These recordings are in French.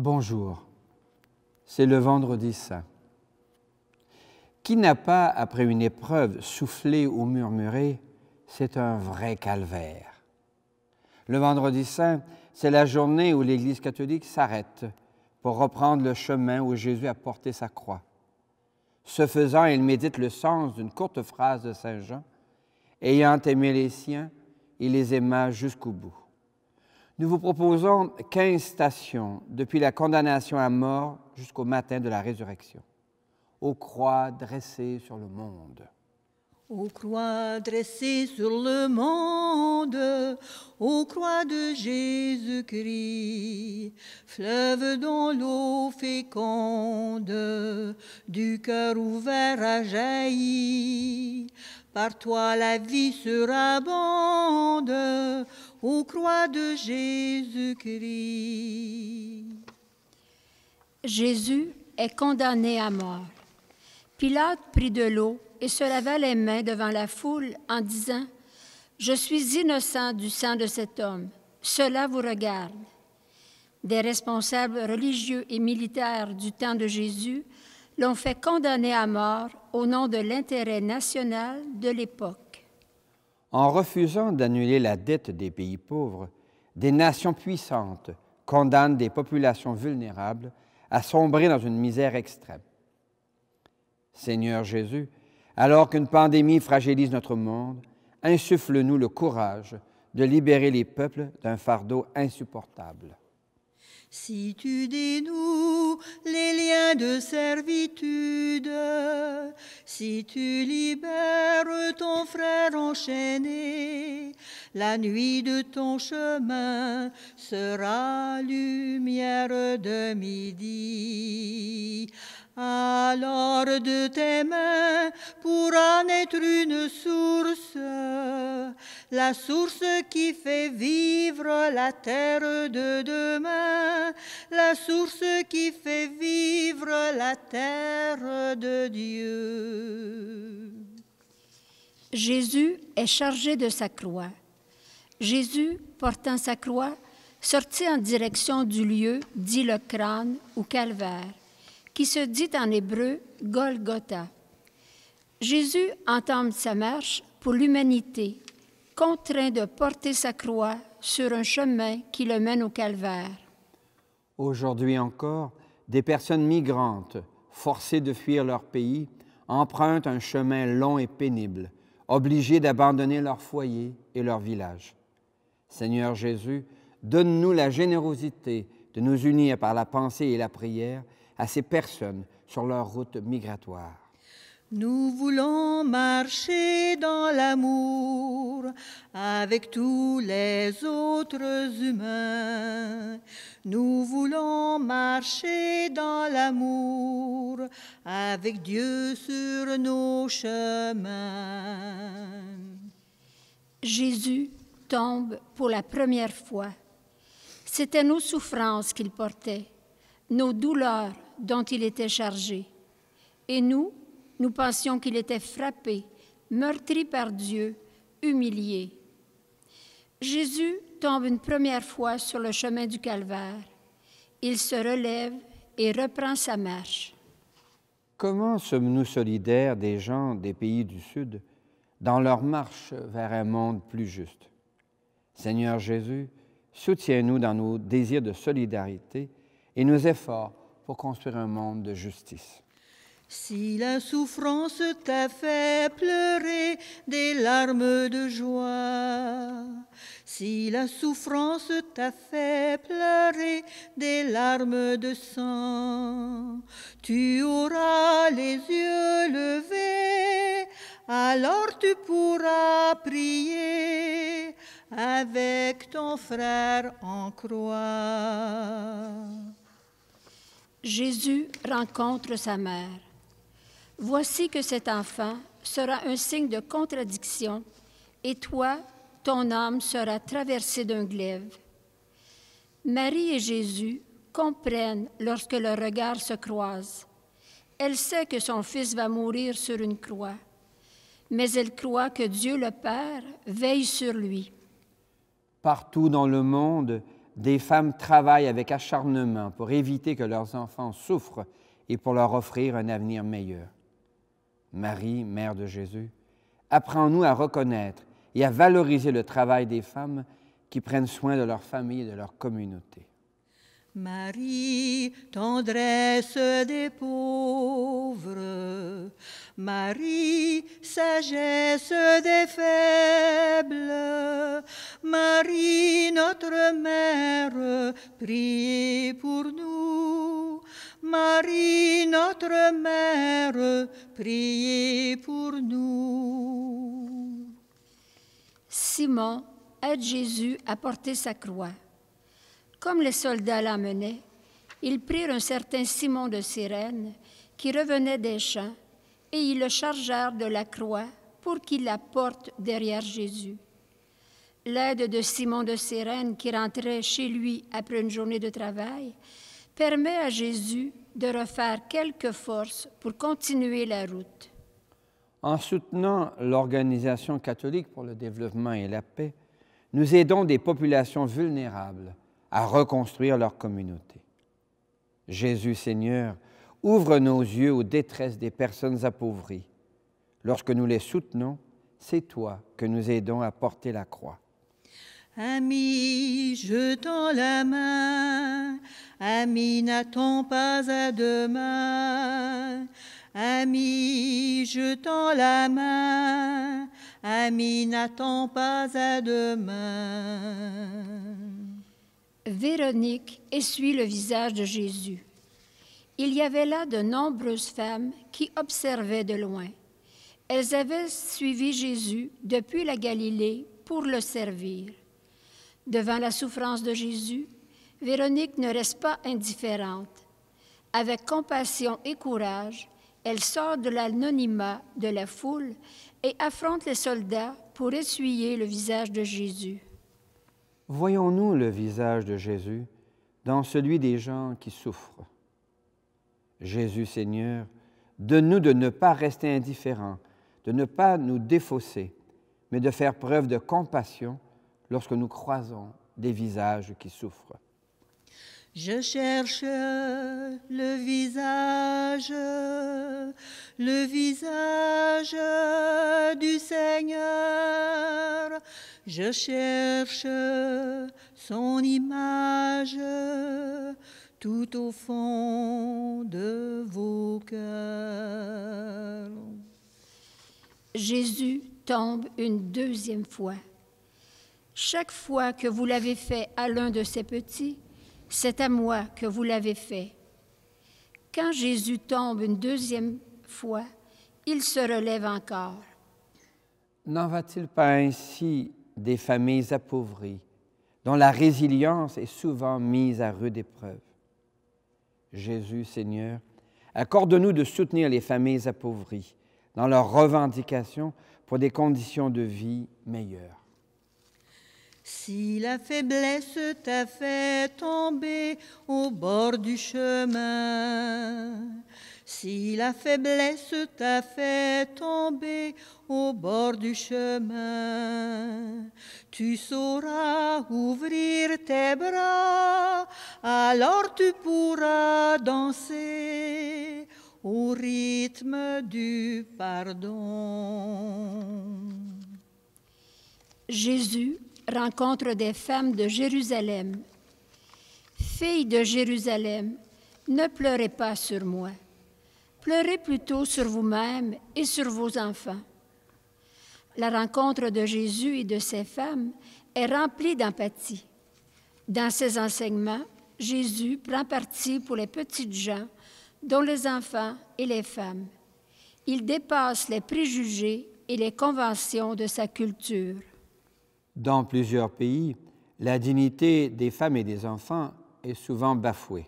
Bonjour, c'est le Vendredi saint. Qui n'a pas, après une épreuve, soufflé ou murmuré « c'est un vrai calvaire ». Le Vendredi saint, c'est la journée où l'Église catholique s'arrête pour reprendre le chemin où Jésus a porté sa croix. Ce faisant, il médite le sens d'une courte phrase de saint Jean. Ayant aimé les siens, il les aima jusqu'au bout. Nous vous proposons 15 stations depuis la condamnation à mort jusqu'au matin de la résurrection, aux croix dressées sur le monde. Aux croix dressées sur le monde, aux croix de Jésus-Christ, fleuve dont l'eau féconde du cœur ouvert a jailli. Par toi la vie surabonde, aux croix de Jésus-Christ. Jésus est condamné à mort. Pilate prit de l'eau et se lava les mains devant la foule en disant « Je suis innocent du sang de cet homme. Cela vous regarde. » Des responsables religieux et militaires du temps de Jésus l'ont fait condamner à mort au nom de l'intérêt national de l'époque. En refusant d'annuler la dette des pays pauvres, des nations puissantes condamnent des populations vulnérables à sombrer dans une misère extrême. Seigneur Jésus, alors qu'une pandémie fragilise notre monde, insuffle-nous le courage de libérer les peuples d'un fardeau insupportable. Si tu dénoues les liens de servitude, si tu libères ton frère enchaîné, la nuit de ton chemin sera lumière de midi. Alors de tes mains pourra naître une source, la source qui fait vivre la terre de demain, la source qui fait vivre la terre de Dieu. Jésus est chargé de sa croix. Jésus, portant sa croix, sortit en direction du lieu dit le crâne ou calvaire, qui se dit en hébreu Golgotha. Jésus entame sa marche pour l'humanité, contraint de porter sa croix sur un chemin qui le mène au calvaire. Aujourd'hui encore, des personnes migrantes, forcées de fuir leur pays, empruntent un chemin long et pénible, obligées d'abandonner leur foyer et leur village. Seigneur Jésus, donne-nous la générosité de nous unir par la pensée et la prière à ces personnes sur leur route migratoire. Nous voulons marcher dans l'amour avec tous les autres humains. Nous voulons marcher dans l'amour avec Dieu sur nos chemins. Jésus tombe pour la première fois. C'était nos souffrances qu'il portait, nos douleurs dont il était chargé. Et nous pensions qu'il était frappé, meurtri par Dieu, humilié. Jésus tombe une première fois sur le chemin du calvaire. Il se relève et reprend sa marche. Comment sommes-nous solidaires des gens des pays du Sud dans leur marche vers un monde plus juste? Seigneur Jésus, soutiens-nous dans nos désirs de solidarité et nos efforts pour construire un monde de justice. Si la souffrance t'a fait pleurer des larmes de joie, si la souffrance t'a fait pleurer des larmes de sang, tu auras les yeux levés, alors tu pourras prier avec ton frère en croix. Jésus rencontre sa mère. Voici que cet enfant sera un signe de contradiction, et toi, ton âme sera traversée d'un glaive. Marie et Jésus comprennent lorsque leurs regards se croisent. Elle sait que son fils va mourir sur une croix, mais elle croit que Dieu le Père veille sur lui. Partout dans le monde, des femmes travaillent avec acharnement pour éviter que leurs enfants souffrent et pour leur offrir un avenir meilleur. Marie, Mère de Jésus, apprends-nous à reconnaître et à valoriser le travail des femmes qui prennent soin de leur famille et de leur communauté. Marie, tendresse des pauvres, Marie, sagesse des faibles, Marie, notre mère, priez pour nous. Marie, notre mère, priez pour nous. Simon aide Jésus à porter sa croix. Comme les soldats l'emmenaient, ils prirent un certain Simon de Cyrène qui revenait des champs et ils le chargèrent de la croix pour qu'il la porte derrière Jésus. L'aide de Simon de Cyrène qui rentrait chez lui après une journée de travail permet à Jésus de refaire quelques forces pour continuer la route. En soutenant l'Organisation catholique pour le développement et la paix, nous aidons des populations vulnérables à reconstruire leur communauté. Jésus Seigneur, ouvre nos yeux aux détresses des personnes appauvries. Lorsque nous les soutenons, c'est toi que nous aidons à porter la croix. Ami, je tends la main, ami, n'attends pas à demain. Ami, je tends la main, ami, n'attends pas à demain. Véronique essuie le visage de Jésus. Il y avait là de nombreuses femmes qui observaient de loin. Elles avaient suivi Jésus depuis la Galilée pour le servir. Devant la souffrance de Jésus, Véronique ne reste pas indifférente. Avec compassion et courage, elle sort de l'anonymat de la foule et affronte les soldats pour essuyer le visage de Jésus. Voyons-nous le visage de Jésus dans celui des gens qui souffrent. Jésus Seigneur, donne-nous de ne pas rester indifférents, de ne pas nous défausser, mais de faire preuve de compassion lorsque nous croisons des visages qui souffrent. Je cherche le visage du Seigneur. Je cherche son image tout au fond de vos cœurs. Jésus tombe une deuxième fois. Chaque fois que vous l'avez fait à l'un de ces petits, c'est à moi que vous l'avez fait. Quand Jésus tombe une deuxième fois, il se relève encore. N'en va-t-il pas ainsi des familles appauvries, dont la résilience est souvent mise à rude épreuve? Jésus, Seigneur, accorde-nous de soutenir les familles appauvries dans leurs revendications pour des conditions de vie meilleures. Si la faiblesse t'a fait tomber au bord du chemin, si la faiblesse t'a fait tomber au bord du chemin, tu sauras ouvrir tes bras, alors tu pourras danser au rythme du pardon. Jésus rencontre des femmes de Jérusalem. Filles de Jérusalem, ne pleurez pas sur moi. Pleurez plutôt sur vous-même et sur vos enfants. La rencontre de Jésus et de ces femmes est remplie d'empathie. Dans ses enseignements, Jésus prend parti pour les petites gens, dont les enfants et les femmes. Il dépasse les préjugés et les conventions de sa culture. Dans plusieurs pays, la dignité des femmes et des enfants est souvent bafouée.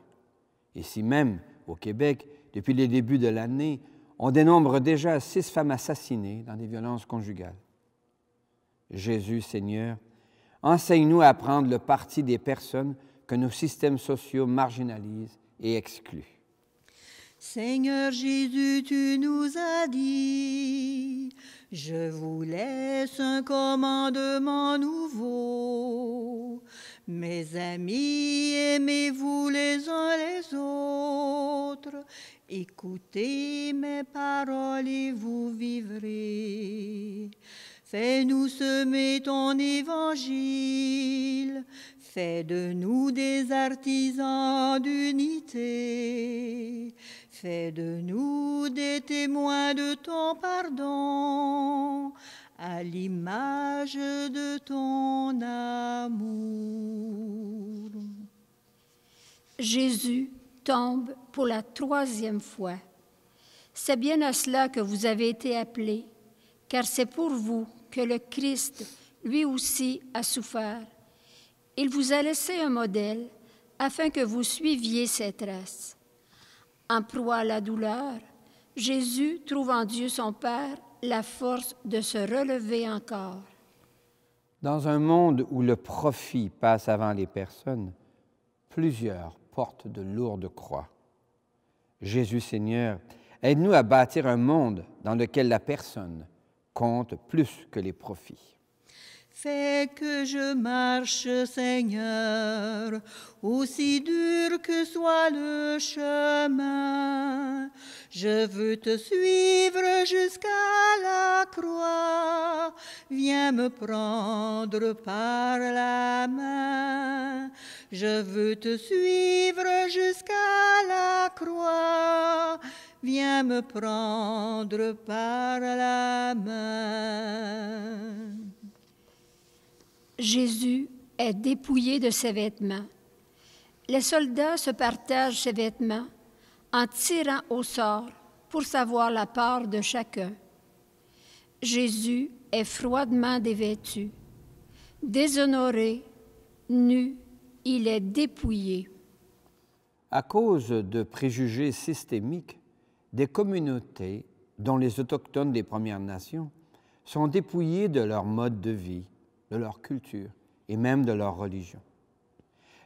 Ici même, au Québec, depuis les débuts de l'année, on dénombre déjà 6 femmes assassinées dans des violences conjugales. Jésus, Seigneur, enseigne-nous à prendre le parti des personnes que nos systèmes sociaux marginalisent et excluent. Seigneur Jésus, tu nous as dit, je vous laisse un commandement nouveau. Mes amis, aimez-vous les uns les autres. Écoutez mes paroles et vous vivrez. Fais-nous semer ton évangile. Fais de nous des artisans d'unité. Fais de nous des témoins de ton pardon, à l'image de ton amour. Jésus tombe pour la 3e fois. C'est bien à cela que vous avez été appelés, car c'est pour vous que le Christ, lui aussi, a souffert. Il vous a laissé un modèle afin que vous suiviez ses traces. En proie à la douleur, Jésus trouve en Dieu son Père la force de se relever encore. Dans un monde où le profit passe avant les personnes, plusieurs portent de lourdes croix. Jésus Seigneur, aide-nous à bâtir un monde dans lequel la personne compte plus que les profits. Fais que je marche, Seigneur, aussi dur que soit le chemin. Je veux te suivre jusqu'à la croix. Viens me prendre par la main. Je veux te suivre jusqu'à la croix. Viens me prendre par la main. Jésus est dépouillé de ses vêtements. Les soldats se partagent ses vêtements en tirant au sort pour savoir la part de chacun. Jésus est froidement dévêtu. Déshonoré, nu, il est dépouillé. À cause de préjugés systémiques, des communautés, dont les Autochtones des Premières Nations, sont dépouillées de leur mode de vie, de leur culture et même de leur religion.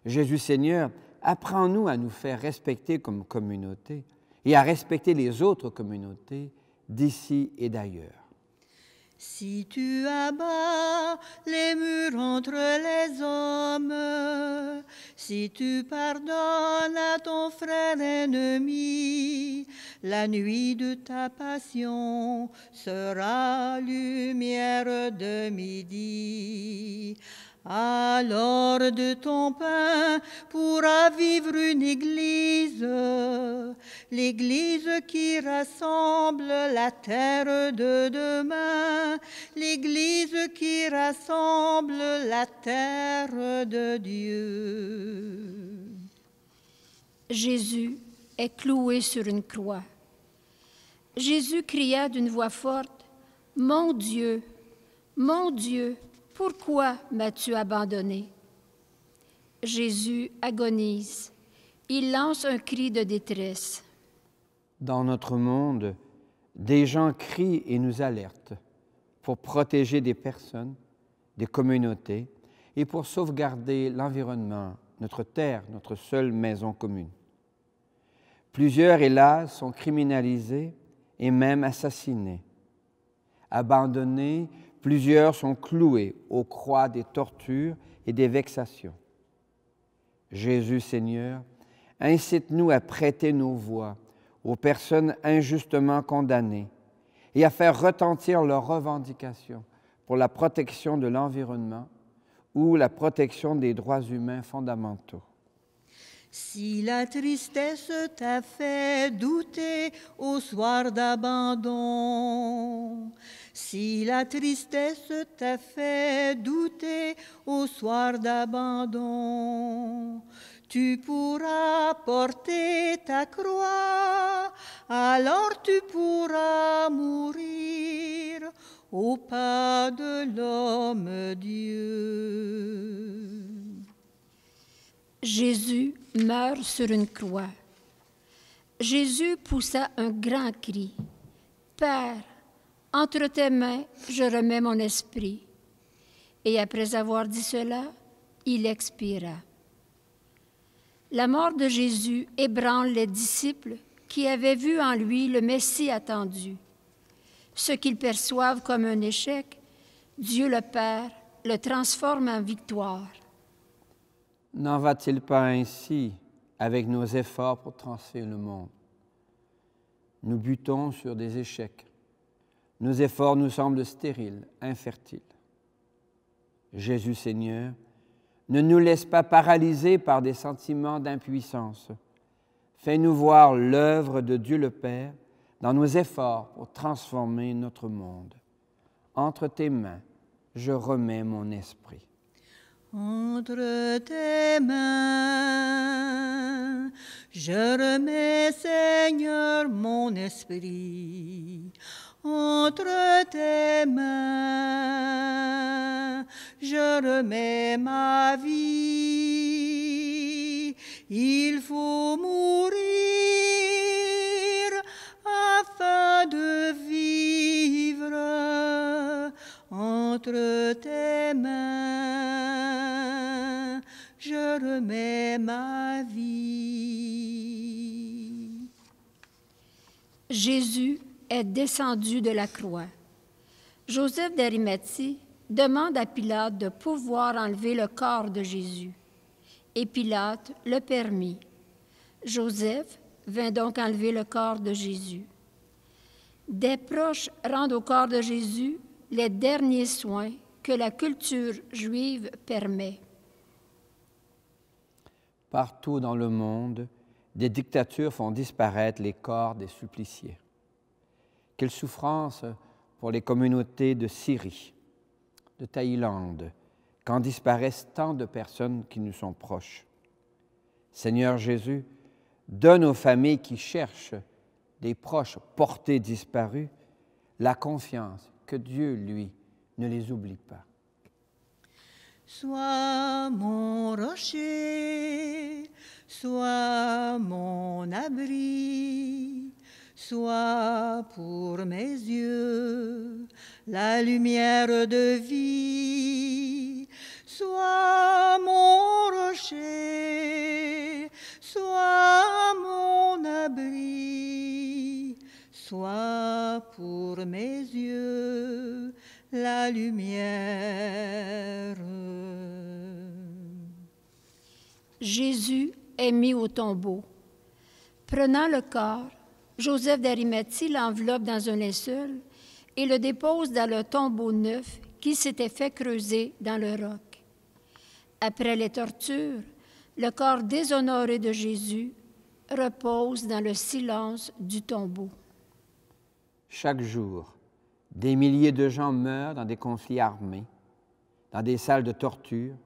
Jésus Seigneur, apprends-nous à nous faire respecter comme communauté et à respecter les autres communautés d'ici et d'ailleurs. Si tu abats les murs entre les hommes, si tu pardonnes à ton frère ennemi, la nuit de ta passion sera lumière de midi. Alors de ton pain pourra vivre une église, l'église qui rassemble la terre de demain, l'église qui rassemble la terre de Dieu. Jésus est cloué sur une croix. Jésus cria d'une voix forte, « Mon Dieu, pourquoi m'as-tu abandonné? » Jésus agonise. Il lance un cri de détresse. Dans notre monde, des gens crient et nous alertent pour protéger des personnes, des communautés et pour sauvegarder l'environnement, notre terre, notre seule maison commune. Plusieurs, hélas, sont criminalisés et même assassinés. Abandonnés, plusieurs sont cloués aux croix des tortures et des vexations. Jésus Seigneur, incite-nous à prêter nos voix aux personnes injustement condamnées et à faire retentir leurs revendications pour la protection de l'environnement ou la protection des droits humains fondamentaux. Si la tristesse t'a fait douter au soir d'abandon, si la tristesse t'a fait douter au soir d'abandon, tu pourras porter ta croix, alors tu pourras mourir au pas de l'homme-dieu. Jésus meurt sur une croix. Jésus poussa un grand cri. « Père, entre tes mains, je remets mon esprit. » Et après avoir dit cela, il expira. La mort de Jésus ébranle les disciples qui avaient vu en lui le Messie attendu. Ce qu'ils perçoivent comme un échec, Dieu le Père le transforme en victoire. N'en va-t-il pas ainsi avec nos efforts pour transformer le monde? Nous butons sur des échecs. Nos efforts nous semblent stériles, infertiles. Jésus Seigneur, ne nous laisse pas paralyser par des sentiments d'impuissance. Fais-nous voir l'œuvre de Dieu le Père dans nos efforts pour transformer notre monde. Entre tes mains, je remets mon esprit. Entre tes mains, je remets, Seigneur, mon esprit. Entre tes mains, je remets ma vie. Il faut mourir afin de vivre. Entre tes mains, je remets ma vie. Jésus est descendu de la croix. Joseph d'Arimathie demande à Pilate de pouvoir enlever le corps de Jésus. Et Pilate le permit. Joseph vint donc enlever le corps de Jésus. Des proches rendent au corps de Jésus les derniers soins que la culture juive permet. Partout dans le monde, des dictatures font disparaître les corps des suppliciés. Quelle souffrance pour les communautés de Syrie, de Thaïlande, quand disparaissent tant de personnes qui nous sont proches. Seigneur Jésus, donne aux familles qui cherchent des proches portés disparus la confiance que Dieu, lui, ne les oublie pas. Sois mon rocher, sois mon abri, sois pour mes yeux la lumière de vie. Sois mon rocher, sois mon abri, sois pour mes yeux la lumière. Jésus est mis au tombeau. Prenant le corps, Joseph d'Arimathie l'enveloppe dans un linceul et le dépose dans le tombeau neuf qui s'était fait creuser dans le roc. Après les tortures, le corps déshonoré de Jésus repose dans le silence du tombeau. Chaque jour, des milliers de gens meurent dans des conflits armés, dans des salles de torture,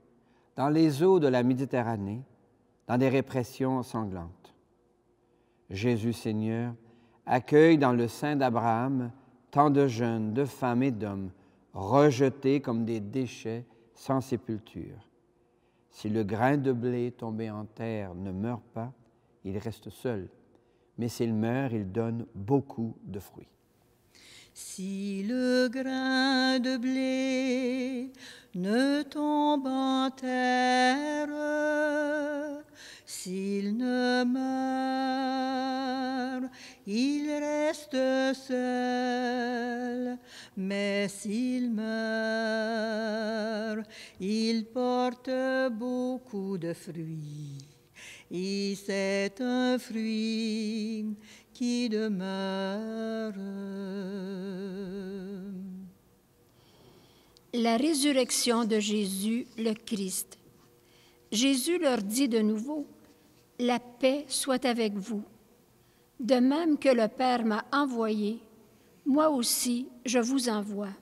dans les eaux de la Méditerranée, dans des répressions sanglantes. Jésus Seigneur accueille dans le sein d'Abraham tant de jeunes, de femmes et d'hommes rejetés comme des déchets sans sépulture. Si le grain de blé tombé en terre ne meurt pas, il reste seul, mais s'il meurt, il donne beaucoup de fruits. Si le grain de blé ne tombe en terre, s'il ne meurt, il reste seul, mais s'il meurt, il porte beaucoup de fruits. Et c'est un fruit qui demeure. La résurrection de Jésus, le Christ. Jésus leur dit de nouveau, « La paix soit avec vous. De même que le Père m'a envoyé, moi aussi je vous envoie. »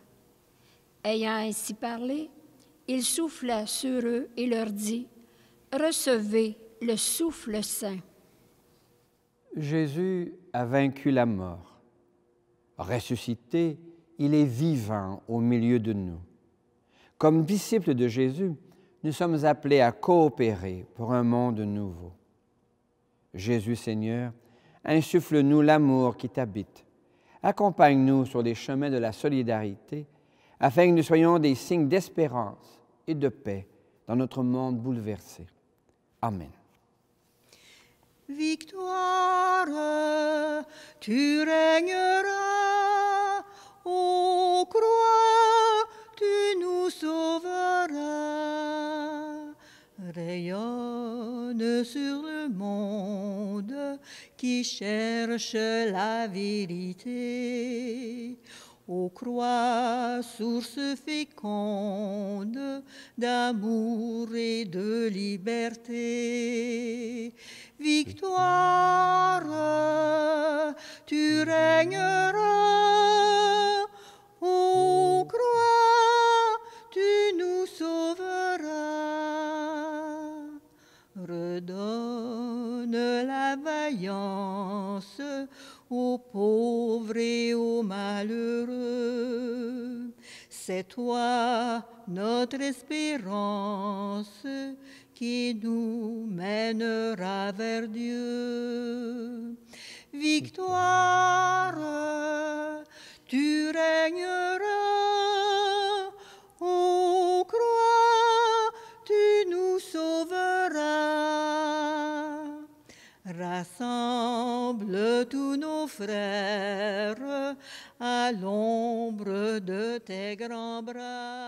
Ayant ainsi parlé, il souffla sur eux et leur dit, « Recevez le souffle saint. » Jésus a vaincu la mort. Ressuscité, il est vivant au milieu de nous. Comme disciples de Jésus, nous sommes appelés à coopérer pour un monde nouveau. Jésus Seigneur, insuffle-nous l'amour qui t'habite. Accompagne-nous sur les chemins de la solidarité, afin que nous soyons des signes d'espérance et de paix dans notre monde bouleversé. Amen. Victoire, tu régneras, ô croix, tu nous sauveras. Rayonne sur le monde qui cherche la vérité. Ô croix, source féconde d'amour et de liberté, victoire, tu régneras. Ô croix, tu nous sauveras. Redonne la vaillance aux pauvres et aux malheureux. C'est toi, notre espérance, qui nous mènera vers Dieu. Victoire, tu régneras. Ô croix, tu nous sauveras. Rassemble tous nos frères à l'ombre de tes grands bras.